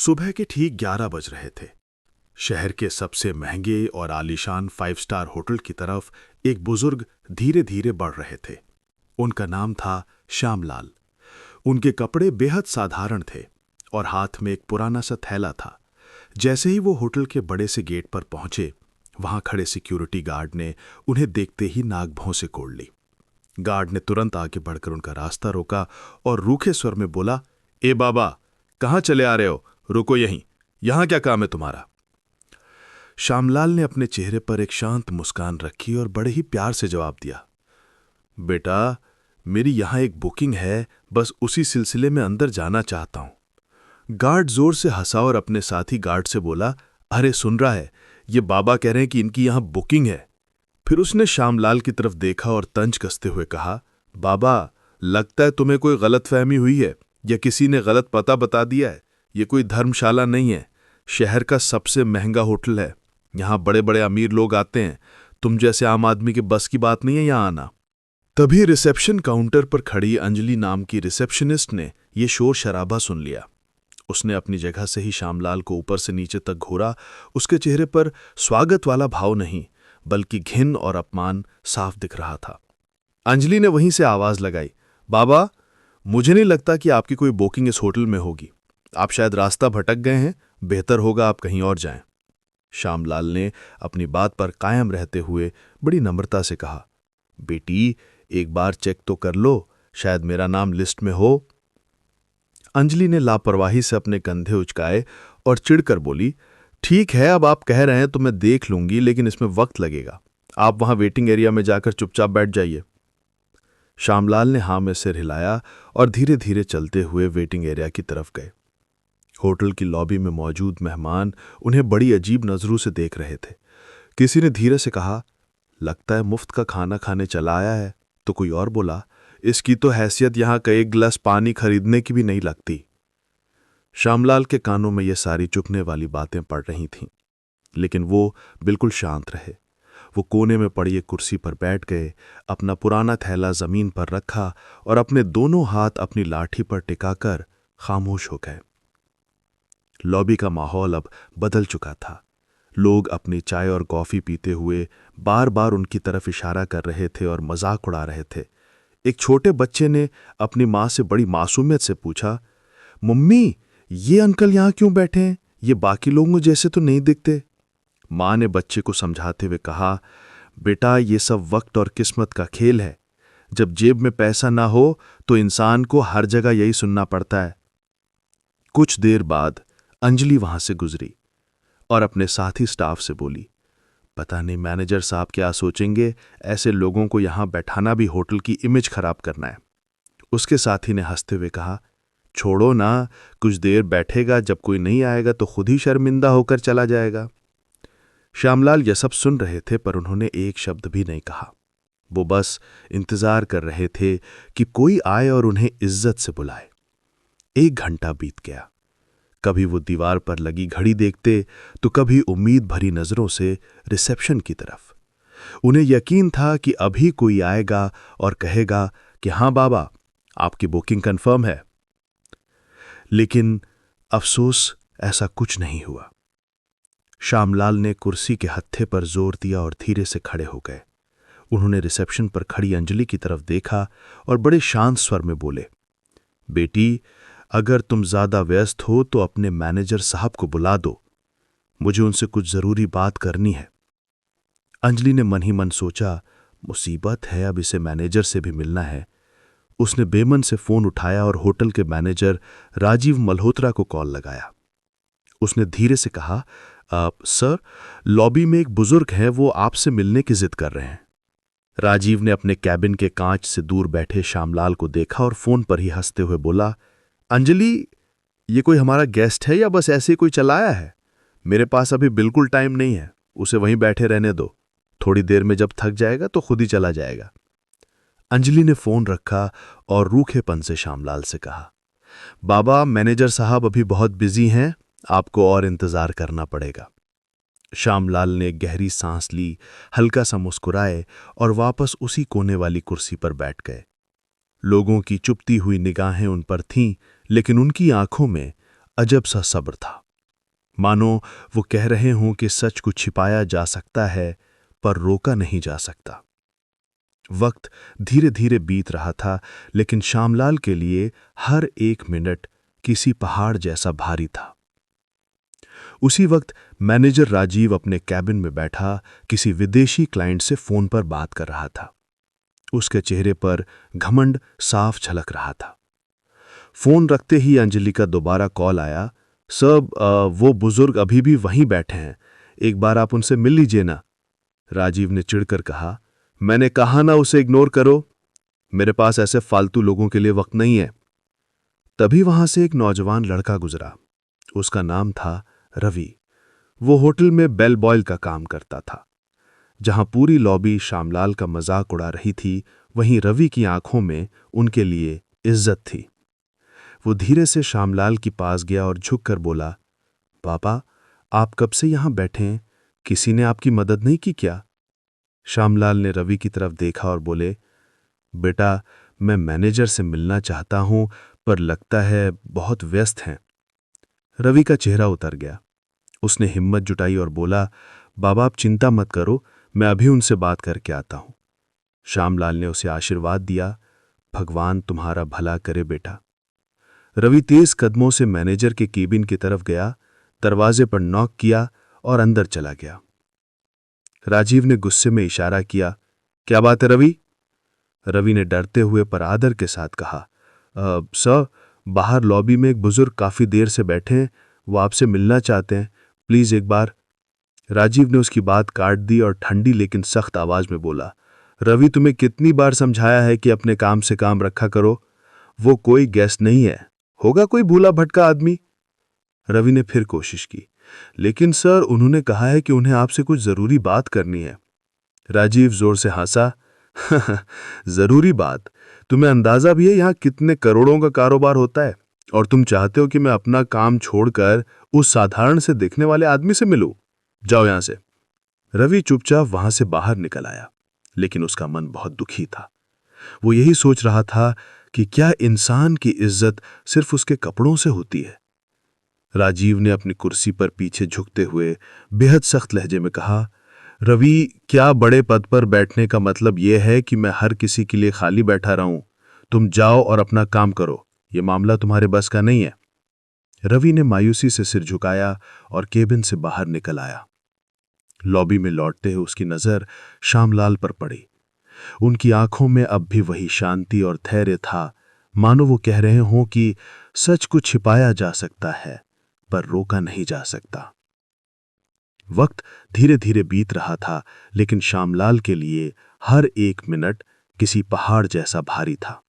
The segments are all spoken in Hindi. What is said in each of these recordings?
सुबह के ठीक 11 बज रहे थे। शहर के सबसे महंगे और आलीशान 5 स्टार होटल की तरफ एक बुजुर्ग धीरे धीरे बढ़ रहे थे। उनका नाम था श्यामलाल। उनके कपड़े बेहद साधारण थे और हाथ में एक पुराना सा थैला था। जैसे ही वो होटल के बड़े से गेट पर पहुंचे, वहां खड़े सिक्योरिटी गार्ड ने उन्हें देखते ही नाक भौं से कोड़ ली। गार्ड ने तुरंत आगे बढ़कर उनका रास्ता रोका और रूखे स्वर में बोला, ए बाबा, कहां चले आ रहे हो? रुको यहीं, यहां क्या काम है तुम्हारा? श्यामलाल ने अपने चेहरे पर एक शांत मुस्कान रखी और बड़े ही प्यार से जवाब दिया, बेटा, मेरी यहां एक बुकिंग है, बस उसी सिलसिले में अंदर जाना चाहता हूं। गार्ड जोर से हंसा और अपने साथी गार्ड से बोला, अरे सुन रहा है, ये बाबा कह रहे हैं कि इनकी यहां बुकिंग है। फिर उसने श्यामलाल की तरफ देखा और तंज कसते हुए कहा, बाबा, लगता है तुम्हें कोई गलतफहमी हुई है या किसी ने गलत पता बता दिया है। ये कोई धर्मशाला नहीं है, शहर का सबसे महंगा होटल है। यहां बड़े बड़े अमीर लोग आते हैं। तुम जैसे आम आदमी के बस की बात नहीं है यहां आना। तभी रिसेप्शन काउंटर पर खड़ी अंजलि नाम की रिसेप्शनिस्ट ने यह शोर शराबा सुन लिया। उसने अपनी जगह से ही श्यामलाल को ऊपर से नीचे तक घूरा। उसके चेहरे पर स्वागत वाला भाव नहीं, बल्कि घिन और अपमान साफ दिख रहा था। अंजलि ने वहीं से आवाज लगाई, बाबा, मुझे नहीं लगता कि आपकी कोई बुकिंग इस होटल में होगी। आप शायद रास्ता भटक गए हैं, बेहतर होगा आप कहीं और जाएं। श्यामलाल ने अपनी बात पर कायम रहते हुए बड़ी नम्रता से कहा, बेटी, एक बार चेक तो कर लो, शायद मेरा नाम लिस्ट में हो। अंजलि ने लापरवाही से अपने कंधे उचकाए और चिढ़कर बोली, ठीक है, अब आप कह रहे हैं तो मैं देख लूंगी, लेकिन इसमें वक्त लगेगा। आप वहां वेटिंग एरिया में जाकर चुपचाप बैठ जाइए। श्यामलाल ने हाँ में सिर हिलाया और धीरे धीरे चलते हुए वेटिंग एरिया की तरफ गए। होटल की लॉबी में मौजूद मेहमान उन्हें बड़ी अजीब नजरों से देख रहे थे। किसी ने धीरे से कहा, लगता है मुफ्त का खाना खाने चला आया है। तो कोई और बोला, इसकी तो हैसियत यहां का एक गिलास पानी खरीदने की भी नहीं लगती। श्यामलाल के कानों में ये सारी चुभने वाली बातें पड़ रही थीं, लेकिन वो बिल्कुल शांत रहे। वो कोने में पड़ी एक कुर्सी पर बैठ गए, अपना पुराना थैला जमीन पर रखा और अपने दोनों हाथ अपनी लाठी पर टिकाकर खामोश हो गए। लॉबी का माहौल अब बदल चुका था। लोग अपनी चाय और कॉफी पीते हुए बार बार उनकी तरफ इशारा कर रहे थे और मजाक उड़ा रहे थे। एक छोटे बच्चे ने अपनी मां से बड़ी मासूमियत से पूछा, मम्मी, ये अंकल यहां क्यों बैठे हैं? ये बाकी लोगों जैसे तो नहीं दिखते। मां ने बच्चे को समझाते हुए कहा, बेटा, ये सब वक्त और किस्मत का खेल है। जब जेब में पैसा ना हो तो इंसान को हर जगह यही सुनना पड़ता है। कुछ देर बाद अंजलि वहां से गुजरी और अपने साथी स्टाफ से बोली, पता नहीं मैनेजर साहब क्या सोचेंगे, ऐसे लोगों को यहां बैठाना भी होटल की इमेज खराब करना है। उसके साथी ने हंसते हुए कहा, छोड़ो ना, कुछ देर बैठेगा, जब कोई नहीं आएगा तो खुद ही शर्मिंदा होकर चला जाएगा। श्यामलाल यह सब सुन रहे थे, पर उन्होंने एक शब्द भी नहीं कहा। वो बस इंतजार कर रहे थे कि कोई आए और उन्हें इज्जत से बुलाए। 1 घंटा बीत गया। कभी वो दीवार पर लगी घड़ी देखते तो कभी उम्मीद भरी नजरों से रिसेप्शन की तरफ। उन्हें यकीन था कि अभी कोई आएगा और कहेगा कि हाँ बाबा, आपकी बुकिंग कंफर्म है। लेकिन अफसोस, ऐसा कुछ नहीं हुआ। श्यामलाल ने कुर्सी के हत्थे पर जोर दिया और धीरे से खड़े हो गए। उन्होंने रिसेप्शन पर खड़ी अंजलि की तरफ देखा और बड़े शांत स्वर में बोले, बेटी, अगर तुम ज्यादा व्यस्त हो तो अपने मैनेजर साहब को बुला दो, मुझे उनसे कुछ जरूरी बात करनी है। अंजलि ने मन ही मन सोचा, मुसीबत है, अब इसे मैनेजर से भी मिलना है। उसने बेमन से फोन उठाया और होटल के मैनेजर राजीव मल्होत्रा को कॉल लगाया। उसने धीरे से कहा, सर, लॉबी में एक बुजुर्ग हैं, वो आपसे मिलने की जिद कर रहे हैं। राजीव ने अपने कैबिन के कांच से दूर बैठे श्यामलाल को देखा और फोन पर ही हंसते हुए बोला, अंजलि, ये कोई हमारा गेस्ट है या बस ऐसे ही कोई चला आया है? मेरे पास अभी बिल्कुल टाइम नहीं है, उसे वहीं बैठे रहने दो। थोड़ी देर में जब थक जाएगा तो खुद ही चला जाएगा। अंजलि ने फोन रखा और रूखेपन से श्यामलाल से कहा, बाबा, मैनेजर साहब अभी बहुत बिजी हैं, आपको और इंतजार करना पड़ेगा। श्यामलाल ने गहरी सांस ली, हल्का सा मुस्कुराए और वापस उसी कोने वाली कुर्सी पर बैठ गए। लोगों की चुपती हुई निगाहें उन पर थीं, लेकिन उनकी आंखों में अजब सा सब्र था, मानो वो कह रहे हों कि सच को छिपाया जा सकता है पर रोका नहीं जा सकता। वक्त धीरे धीरे बीत रहा था, लेकिन श्यामलाल के लिए हर एक मिनट किसी पहाड़ जैसा भारी था। उसी वक्त मैनेजर राजीव अपने कैबिन में बैठा किसी विदेशी क्लाइंट से फोन पर बात कर रहा था। उसके चेहरे पर घमंड साफ झलक रहा था। फोन रखते ही अंजलि का दोबारा कॉल आया। सब वो बुजुर्ग अभी भी वहीं बैठे हैं, एक बार आप उनसे मिल लीजिए ना। राजीव ने चिढ़कर कहा, मैंने कहा ना उसे इग्नोर करो, मेरे पास ऐसे फालतू लोगों के लिए वक्त नहीं है। तभी वहां से एक नौजवान लड़का गुजरा। उसका नाम था रवि। वो होटल में बेल बॉय का काम करता था। जहां पूरी लॉबी श्यामलाल का मजाक उड़ा रही थी, वहीं रवि की आंखों में उनके लिए इज्जत थी। वो धीरे से श्यामलाल के पास गया और झुककर बोला, पापा, आप कब से यहां बैठे हैं? किसी ने आपकी मदद नहीं की क्या? श्यामलाल ने रवि की तरफ देखा और बोले, बेटा, मैं मैनेजर से मिलना चाहता हूं, पर लगता है बहुत व्यस्त हैं। रवि का चेहरा उतर गया। उसने हिम्मत जुटाई और बोला, बाबा, आप चिंता मत करो, मैं अभी उनसे बात करके आता हूं। श्यामलाल ने उसे आशीर्वाद दिया, भगवान तुम्हारा भला करे बेटा। रवि तेज कदमों से मैनेजर के केबिन की तरफ गया, दरवाजे पर नॉक किया और अंदर चला गया। राजीव ने गुस्से में इशारा किया, क्या बात है रवि? रवि ने डरते हुए पर आदर के साथ कहा, सर, बाहर लॉबी में एक बुजुर्ग काफी देर से बैठे हैं, वो आपसे मिलना चाहते हैं, प्लीज एक बार। राजीव ने उसकी बात काट दी और ठंडी लेकिन सख्त आवाज में बोला, रवि, तुम्हें कितनी बार समझाया है कि अपने काम से काम रखा करो। वो कोई गेस्ट नहीं है, होगा कोई भूला भटका आदमी। रवि ने फिर कोशिश की, लेकिन सर, उन्होंने कहा है कि उन्हें आपसे कुछ जरूरी बात करनी है। राजीव जोर से हंसा, जरूरी बात? तुम्हें अंदाजा भी है यहां कितने करोड़ों का कारोबार होता है, और तुम चाहते हो कि मैं अपना काम छोड़कर उस साधारण से दिखने वाले आदमी से मिलूं? जाओ यहां से। रवि चुपचाप वहां से बाहर निकल आया, लेकिन उसका मन बहुत दुखी था। वो यही सोच रहा था कि क्या इंसान की इज्जत सिर्फ उसके कपड़ों से होती है। राजीव ने अपनी कुर्सी पर पीछे झुकते हुए बेहद सख्त लहजे में कहा, रवि, क्या बड़े पद पर बैठने का मतलब यह है कि मैं हर किसी के लिए खाली बैठा रहूं? तुम जाओ और अपना काम करो, यह मामला तुम्हारे बस का नहीं है। रवि ने मायूसी से सिर झुकाया और केबिन से बाहर निकल आया। लॉबी में लौटते हुए उसकी नजर श्यामलाल पर पड़ी। उनकी आंखों में अब भी वही शांति और धैर्य था, मानो वो कह रहे हों कि सच को छिपाया जा सकता है पर रोका नहीं जा सकता। वक्त धीरे धीरे बीत रहा था, लेकिन श्यामलाल के लिए हर एक मिनट किसी पहाड़ जैसा भारी था।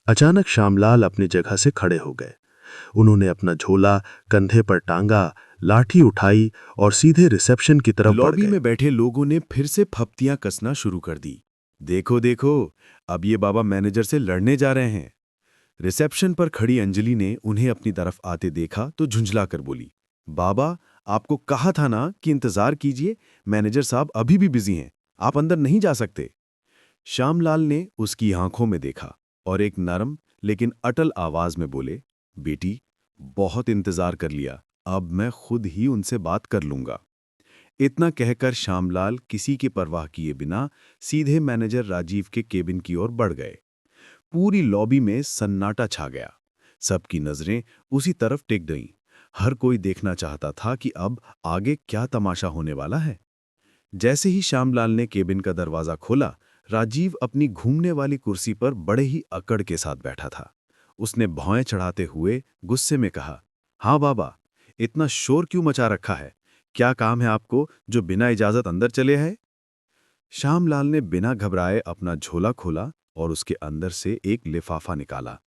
अचानक श्यामलाल अपनी जगह से खड़े हो गए। उन्होंने अपना झोला कंधे पर टांगा, लाठी उठाई और सीधे रिसेप्शन की तरफ बढ़ लॉबी गए। में बैठे लोगों ने फिर से फप्तियां कसना शुरू कर दी। देखो देखो, अब ये बाबा मैनेजर से लड़ने जा रहे हैं। रिसेप्शन पर खड़ी अंजलि ने उन्हें अपनी तरफ आते देखा तो झुंझलाकर बोली, बाबा, आपको कहा था ना कि इंतजार कीजिए, मैनेजर साहब अभी भी बिजी हैं, आप अंदर नहीं जा सकते। श्यामलाल ने उसकी आंखों में देखा और एक नरम लेकिन अटल आवाज में बोले, बेटी, बहुत इंतजार कर लिया, अब मैं खुद ही उनसे बात कर लूंगा। इतना कहकर श्यामलाल किसी की परवाह किए बिना सीधे मैनेजर राजीव के केबिन की ओर बढ़ गए। पूरी लॉबी में सन्नाटा छा गया। सबकी नजरें उसी तरफ टिक गईं। हर कोई देखना चाहता था कि अब आगे क्या तमाशा होने वाला है। जैसे ही श्यामलाल ने केबिन का दरवाजा खोला, राजीव अपनी घूमने वाली कुर्सी पर बड़े ही अकड़ के साथ बैठा था। उसने भौएं चढ़ाते हुए गुस्से में कहा, हाँ बाबा, इतना शोर क्यों मचा रखा है? क्या काम है आपको जो बिना इजाजत अंदर चले आए? श्यामलाल ने बिना घबराए अपना झोला खोला और उसके अंदर से एक लिफाफा निकाला।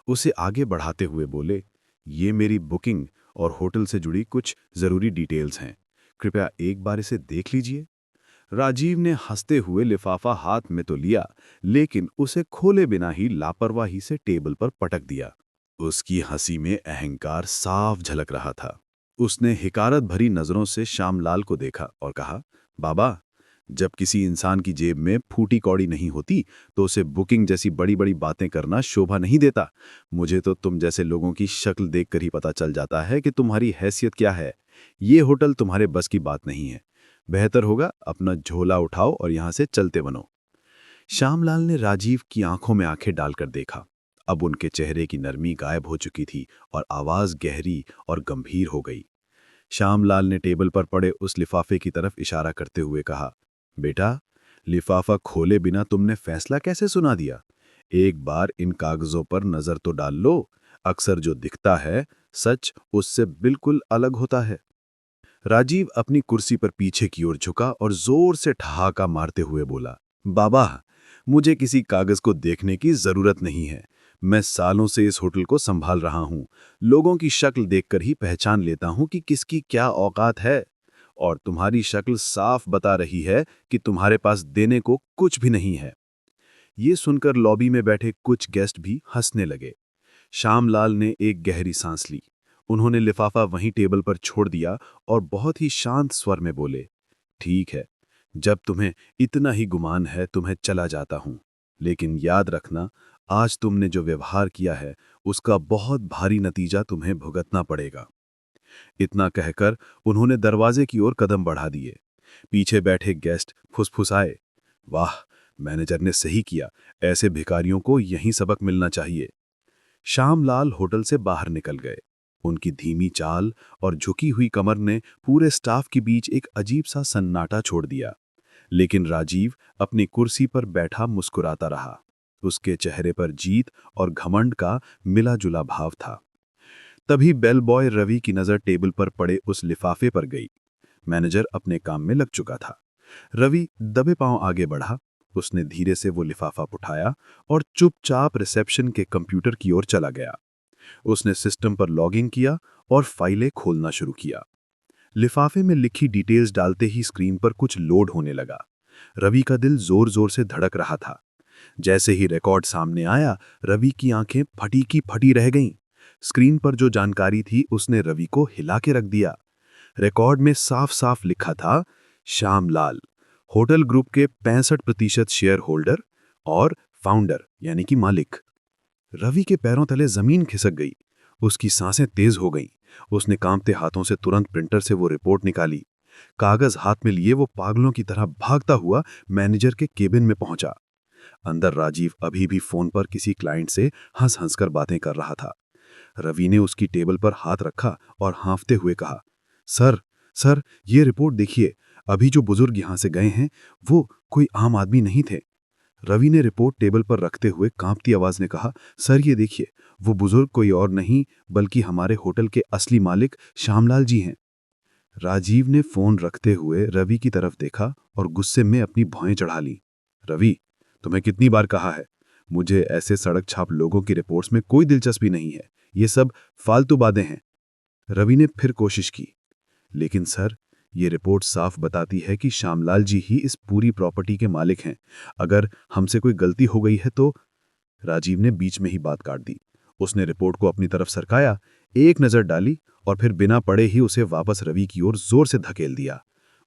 उसे आगे बढ़ाते हुए बोले, ये मेरी बुकिंग और होटल से जुड़ी कुछ जरूरी डिटेल्स हैं, कृपया एक बार इसे देख लीजिए। राजीव ने हंसते हुए लिफाफा हाथ में तो लिया, लेकिन उसे खोले बिना ही लापरवाही से टेबल पर पटक दिया। उसकी हंसी में अहंकार साफ झलक रहा था। उसने हिकारत भरी नजरों से श्यामलाल को देखा और कहा, बाबा, जब किसी इंसान की जेब में फूटी कौड़ी नहीं होती तो उसे बुकिंग जैसी बड़ी बड़ी बातें करना शोभा नहीं देता। मुझे तो तुम जैसे लोगों की शक्ल देखकर ही पता चल जाता है कि तुम्हारी हैसियत क्या है। ये होटल तुम्हारे बस की बात नहीं है। बेहतर होगा अपना झोला उठाओ और यहाँ से चलते बनो। श्यामलाल ने राजीव की आंखों में आंखें डालकर देखा। अब उनके चेहरे की नरमी गायब हो चुकी थी और आवाज गहरी और गंभीर हो गई। श्यामलाल ने टेबल पर पड़े उस लिफाफे की तरफ इशारा करते हुए कहा, बेटा, लिफाफा खोले बिना तुमने फैसला कैसे सुना दिया? एक बार इन कागजों पर नजर तो डाल लो। अक्सर जो दिखता है सच उससे बिल्कुल अलग होता है। राजीव अपनी कुर्सी पर पीछे की ओर झुका और जोर से ठहाका मारते हुए बोला, बाबा, मुझे किसी कागज को देखने की जरूरत नहीं है। मैं सालों से इस होटल को संभाल रहा हूं। लोगों की शक्ल देखकर ही पहचान लेता हूं कि किसकी क्या औकात है। और तुम्हारी शक्ल साफ बता रही है कि तुम्हारे पास देने को कुछ भी नहीं है। ये सुनकर लॉबी में बैठे कुछ गेस्ट भी हंसने लगे। श्यामलाल ने एक गहरी सांस ली। उन्होंने लिफाफा वहीं टेबल पर छोड़ दिया और बहुत ही शांत स्वर में बोले, ठीक है, जब तुम्हें इतना ही गुमान है तो मैं चला जाता हूं। लेकिन याद रखना, आज तुमने जो व्यवहार किया है उसका बहुत भारी नतीजा तुम्हें भुगतना पड़ेगा। इतना कहकर उन्होंने दरवाजे की ओर कदम बढ़ा दिए। पीछे बैठे गेस्ट फुसफुसाए, वाह, मैनेजर ने सही किया, ऐसे भिखारियों को यहीं सबक मिलना चाहिए। श्यामलाल होटल से बाहर निकल गए। उनकी धीमी चाल और झुकी हुई कमर ने पूरे स्टाफ के बीच एक अजीब सा सन्नाटा छोड़ दिया। लेकिन राजीव अपनी कुर्सी पर बैठा मुस्कुराता रहा। उसके चेहरे पर जीत और घमंड का मिला-जुला भाव था। तभी बेल बॉय रवि की नजर टेबल पर पड़े उस लिफाफे पर गई। मैनेजर अपने काम में लग चुका था। रवि दबे पांव आगे बढ़ा। उसने धीरे से वो लिफाफा उठाया और चुपचाप रिसेप्शन के कंप्यूटर की ओर चला गया। उसने सिस्टम पर लॉगिन किया और फाइलें खोलना शुरू किया। लिफाफे में लिखी डिटेल्स डालते ही स्क्रीन पर कुछ लोड होने लगा। रवि का दिल जोर जोर से धड़क रहा था। जैसे ही रिकॉर्ड सामने आया, रवि की आंखें फटी की फटी रह गईं। स्क्रीन पर जो जानकारी थी उसने रवि को हिला के रख दिया। रिकॉर्ड में साफ साफ लिखा था, श्यामलाल, होटल ग्रुप के 65% शेयर होल्डर और फाउंडर यानी कि मालिक। रवि के पैरों तले जमीन खिसक गई। उसकी सांसें तेज हो गईं। उसने कांपते हाथों से तुरंत प्रिंटर से वो रिपोर्ट निकाली। कागज हाथ में लिए वो पागलों की तरह भागता हुआ मैनेजर के केबिन में पहुंचा। अंदर राजीव अभी भी फोन पर किसी क्लाइंट से हंस हंसकर बातें कर रहा था। रवि ने उसकी टेबल पर हाथ रखा और हाँफते हुए कहा, सर, सर, ये रिपोर्ट देखिए। अभी जो बुजुर्ग यहां से गए हैं वो कोई आम आदमी नहीं थे। रवि ने रिपोर्ट टेबल पर रखते हुए कांपती आवाज में कहा, सर, ये देखिए, वो बुजुर्ग कोई और नहीं बल्कि हमारे होटल के असली मालिक श्यामलाल जी हैं। राजीव ने फोन रखते हुए रवि की तरफ देखा और गुस्से में अपनी भौएं चढ़ा ली। रवि, तुम्हें कितनी बार कहा है, मुझे ऐसे सड़क छाप लोगों की रिपोर्ट्स में कोई दिलचस्पी नहीं है। ये सब फालतू बातें हैं। रवि ने फिर कोशिश की, लेकिन सर, ये रिपोर्ट साफ बताती है कि श्यामलाल जी ही इस पूरी प्रॉपर्टी के मालिक हैं। अगर हमसे कोई गलती हो गई है तो। राजीव ने बीच में ही बात काट दी। उसने रिपोर्ट को अपनी तरफ सरकाया, एक नजर डाली और फिर बिना पढ़े ही उसे वापस रवि की ओर जोर से धकेल दिया।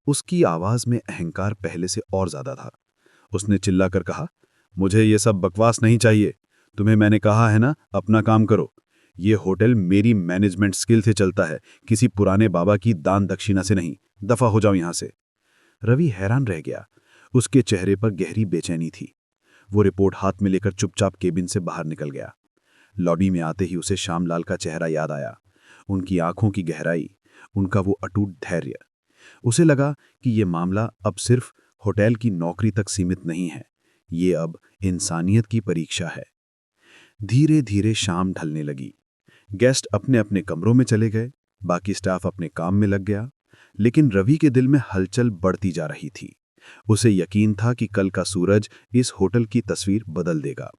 उसकी आवाज में अहंकार पहले से और ज्यादा था। उसने चिल्लाकर कहा, मुझे ये सब बकवास नहीं चाहिए। तुम्हें मैंने कहा है ना, अपना काम करो। ये होटल मेरी मैनेजमेंट स्किल से चलता है, किसी पुराने बाबा की दान दक्षिणा से नहीं। दफा हो जाओ यहां से। रवि हैरान रह गया। उसके चेहरे पर गहरी बेचैनी थी। वो रिपोर्ट हाथ में लेकर चुपचाप केबिन से बाहर निकल गया। लॉबी में आते ही उसे श्यामलाल का चेहरा याद आया। उनकी आंखों की गहराई, उनका वो अटूट धैर्य। उसे लगा कि ये मामला अब सिर्फ होटल की नौकरी तक सीमित नहीं है, ये अब इंसानियत की परीक्षा है। धीरे धीरे शाम ढलने लगी। गेस्ट अपने अपने कमरों में चले गए, बाकी स्टाफ अपने काम में लग गया। लेकिन रवि के दिल में हलचल बढ़ती जा रही थी। उसे यकीन था कि कल का सूरज इस होटल की तस्वीर बदल देगा।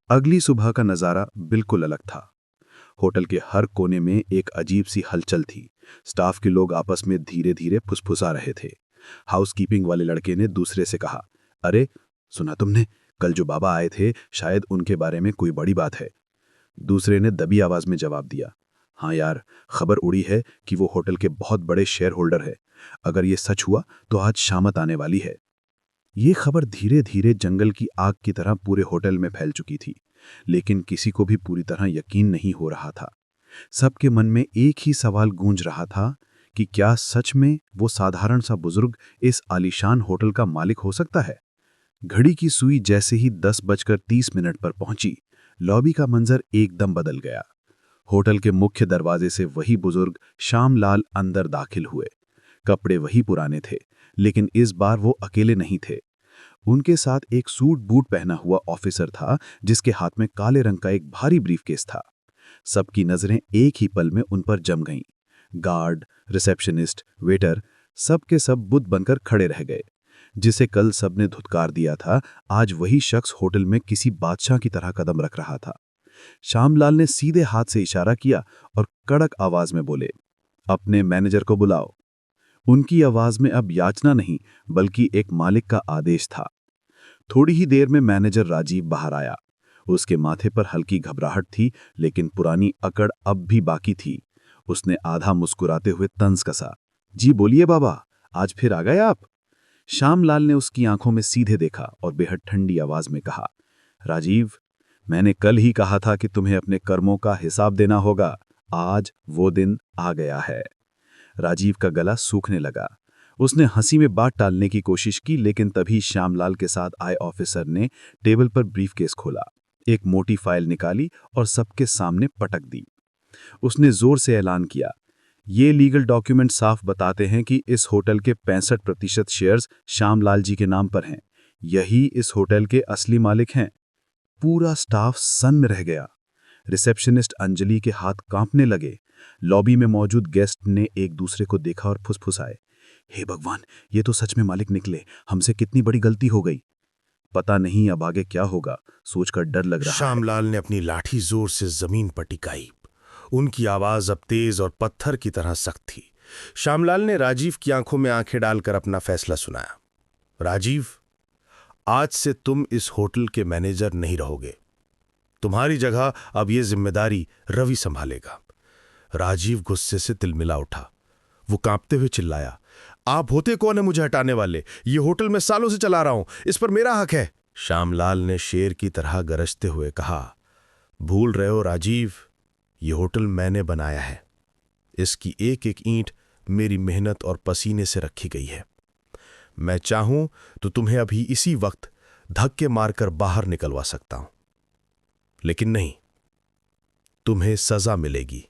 अगली सुबह का नजारा बिल्कुल अलग था। होटल के हर कोने में एक अजीब सी हलचल थी। स्टाफ के लोग आपस में धीरे धीरे फुसफुसा रहे थे। हाउसकीपिंग वाले लड़के ने दूसरे से कहा, अरे सुना तुमने, कल जो बाबा आए थे, शायद उनके बारे में कोई बड़ी बात है। दूसरे ने दबी आवाज में जवाब दिया, हाँ यार, खबर उड़ी है कि वो होटल के बहुत बड़े शेयर होल्डर है। अगर ये सच हुआ तो आज शामत आने वाली है। ये खबर धीरे धीरे जंगल की आग की तरह पूरे होटल में फैल चुकी थी, लेकिन किसी को भी पूरी तरह यकीन नहीं हो रहा था। सबके मन में एक ही सवाल गूंज रहा था कि क्या सच में वो साधारण सा बुजुर्ग इस आलीशान होटल का मालिक हो सकता है। घड़ी की सुई जैसे ही 10:30 पर पहुंची, लॉबी का मंजर एकदम बदल गया। होटल के मुख्य दरवाजे से वही बुजुर्ग श्यामलाल अंदर दाखिल हुए। कपड़े वही पुराने थे, लेकिन इस बार वो अकेले नहीं थे। उनके साथ एक सूट बूट पहना हुआ ऑफिसर था, जिसके हाथ में काले रंग का एक भारी ब्रीफकेस था। सबकी नजरें एक ही पल में उन पर जम गईं। गार्ड, रिसेप्शनिस्ट, वेटर, सब के सब बुत बनकर खड़े रह गए। जिसे कल सबने धुतकार दिया था, आज वही शख्स होटल में किसी बादशाह की तरह कदम रख रहा था। श्यामलाल ने सीधे हाथ से इशारा किया और कड़क आवाज में बोले, अपने मैनेजर को बुलाओ। उनकी आवाज में अब याचना नहीं, बल्कि एक मालिक का आदेश था। थोड़ी ही देर में मैनेजर राजीव बाहर आया। उसके माथे पर हल्की घबराहट थी, लेकिन पुरानी अकड़ अब भी बाकी थी। उसने आधा मुस्कुराते हुए तंज कसा, जी बोलिए बाबा, आज फिर आ गए आप? श्यामलाल ने उसकी आंखों में सीधे देखा और बेहद ठंडी आवाज में कहा, राजीव, मैंने कल ही कहा था कि तुम्हें अपने कर्मों का हिसाब देना होगा। आज वो दिन आ गया है। राजीव का गला सूखने लगा। उसने हंसी में बात टालने की कोशिश की, लेकिन तभी श्यामलाल के साथ आए ऑफिसर ने टेबल पर ब्रीफकेस खोला, एक मोटी फाइल निकाली और सबके सामने पटक दी। उसने जोर से ऐलान किया, ये लीगल डॉक्यूमेंट साफ बताते हैं कि इस होटल के 65% शेयर्स श्यामलाल जी के नाम पर हैं। यही इस होटल के असली मालिक हैं। पूरा स्टाफ सन्न रह गया। रिसेप्शनिस्ट अंजलि के हाथ कांपने लगे। लॉबी में मौजूद गेस्ट ने एक दूसरे को देखा और फुसफुसाए, हे भगवान, ये तो सच में मालिक निकले। हमसे कितनी बड़ी गलती हो गई। पता नहीं अब आगे क्या होगा, सोचकर डर लग रहा है। श्यामलाल ने अपनी लाठी जोर से जमीन पर टिकाई। उनकी आवाज अब तेज और पत्थर की तरह सख्त थी। श्यामलाल ने राजीव की आंखों में आंखें डालकर अपना फैसला सुनाया। राजीव, आज से तुम इस होटल के मैनेजर नहीं रहोगे। तुम्हारी जगह अब यह जिम्मेदारी रवि संभालेगा। राजीव गुस्से से तिलमिला उठा। वो कांपते हुए चिल्लाया, आप होते कौन है मुझे हटाने वाले? ये होटल मैं सालों से चला रहा हूं, इस पर मेरा हक है। श्यामलाल ने शेर की तरह गरजते हुए कहा, भूल रहे हो राजीव, ये होटल मैंने बनाया है। इसकी एक एक ईंट मेरी मेहनत और पसीने से रखी गई है। मैं चाहूं तो तुम्हें अभी इसी वक्त धक्के मारकर बाहर निकलवा सकता हूं, लेकिन नहीं, तुम्हें सजा मिलेगी।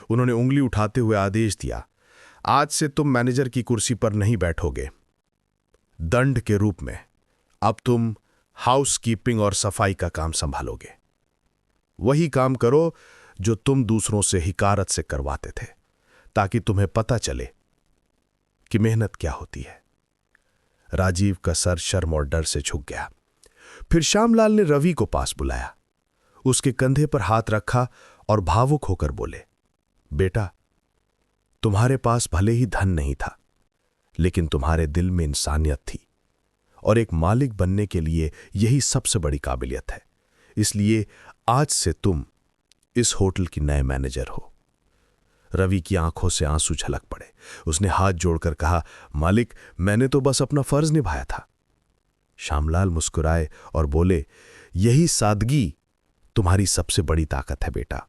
उन्होंने उंगली उठाते हुए आदेश दिया, आज से तुम मैनेजर की कुर्सी पर नहीं बैठोगे। दंड के रूप में अब तुम हाउसकीपिंग और सफाई का काम संभालोगे। वही काम करो जो तुम दूसरों से हिकारत से करवाते थे, ताकि तुम्हें पता चले कि मेहनत क्या होती है। राजीव का सर शर्म और डर से झुक गया। फिर श्यामलाल ने रवि को पास बुलाया, उसके कंधे पर हाथ रखा और भावुक होकर बोले, बेटा, तुम्हारे पास भले ही धन नहीं था, लेकिन तुम्हारे दिल में इंसानियत थी, और एक मालिक बनने के लिए यही सबसे बड़ी काबिलियत है। इसलिए आज से तुम इस होटल की नए मैनेजर हो। रवि की आंखों से आंसू झलक पड़े। उसने हाथ जोड़कर कहा, मालिक, मैंने तो बस अपना फर्ज निभाया था। श्यामलाल मुस्कुराए और बोले, यही सादगी तुम्हारी सबसे बड़ी ताकत है बेटा।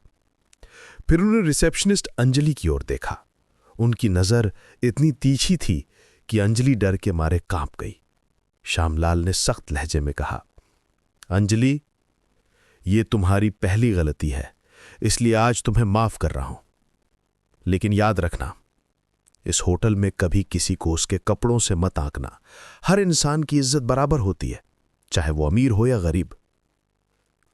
फिर उन्होंने रिसेप्शनिस्ट अंजलि की ओर देखा। उनकी नजर इतनी तीखी थी कि अंजलि डर के मारे कांप गई। श्यामलाल ने सख्त लहजे में कहा, अंजलि, ये तुम्हारी पहली गलती है, इसलिए आज तुम्हें माफ कर रहा हूं। लेकिन याद रखना, इस होटल में कभी किसी को उसके कपड़ों से मत आंकना। हर इंसान की इज्जत बराबर होती है, चाहे वो अमीर हो या गरीब।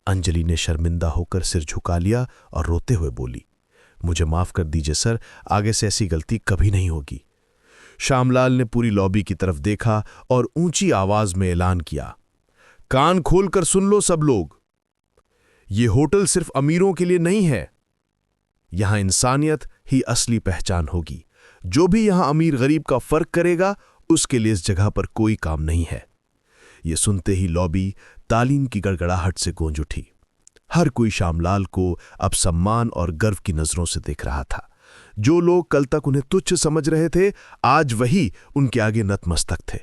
अंजलि ने शर्मिंदा होकर सिर झुका लिया और रोते हुए बोली, मुझे माफ कर दीजिए सर, आगे से ऐसी गलती कभी नहीं होगी। श्यामलाल ने पूरी लॉबी की तरफ देखा और ऊंची आवाज में ऐलान किया, कान खोलकर सुन लो सब लोग, ये होटल सिर्फ अमीरों के लिए नहीं है। यहां इंसानियत ही असली पहचान होगी। जो भी यहां अमीर गरीब का फर्क करेगा, उसके लिए इस जगह पर कोई काम नहीं है। यह सुनते ही लॉबी तालीम की गड़गड़ाहट से गूंज उठी। हर कोई श्यामलाल को अब सम्मान और गर्व की नजरों से देख रहा था। जो लोग कल तक उन्हें तुच्छ समझ रहे थे, आज वही उनके आगे नतमस्तक थे।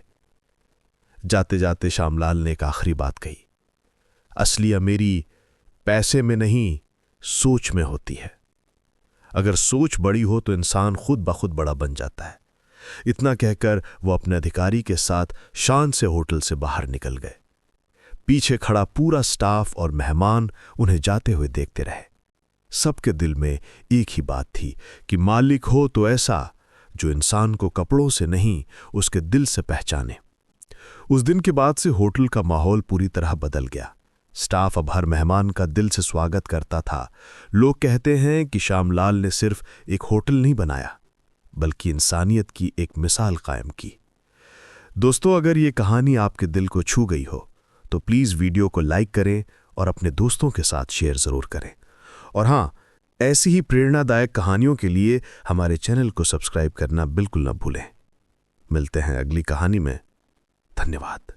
जाते जाते श्यामलाल ने एक आखिरी बात कही, असली अमीरी पैसे में नहीं, सोच में होती है। अगर सोच बड़ी हो तो इंसान खुद ब खुद बड़ा बन जाता है। इतना कहकर वो अपने अधिकारी के साथ शान से होटल से बाहर निकल गए। पीछे खड़ा पूरा स्टाफ और मेहमान उन्हें जाते हुए देखते रहे। सबके दिल में एक ही बात थी कि मालिक हो तो ऐसा जो इंसान को कपड़ों से नहीं, उसके दिल से पहचाने। उस दिन के बाद से होटल का माहौल पूरी तरह बदल गया। स्टाफ अब हर मेहमान का दिल से स्वागत करता था। लोग कहते हैं कि श्यामलाल ने सिर्फ एक होटल नहीं बनाया, बल्कि इंसानियत की एक मिसाल कायम की। दोस्तों, अगर ये कहानी आपके दिल को छू गई हो तो प्लीज़ वीडियो को लाइक करें और अपने दोस्तों के साथ शेयर ज़रूर करें। और हाँ, ऐसी ही प्रेरणादायक कहानियों के लिए हमारे चैनल को सब्सक्राइब करना बिल्कुल न भूलें। मिलते हैं अगली कहानी में। धन्यवाद।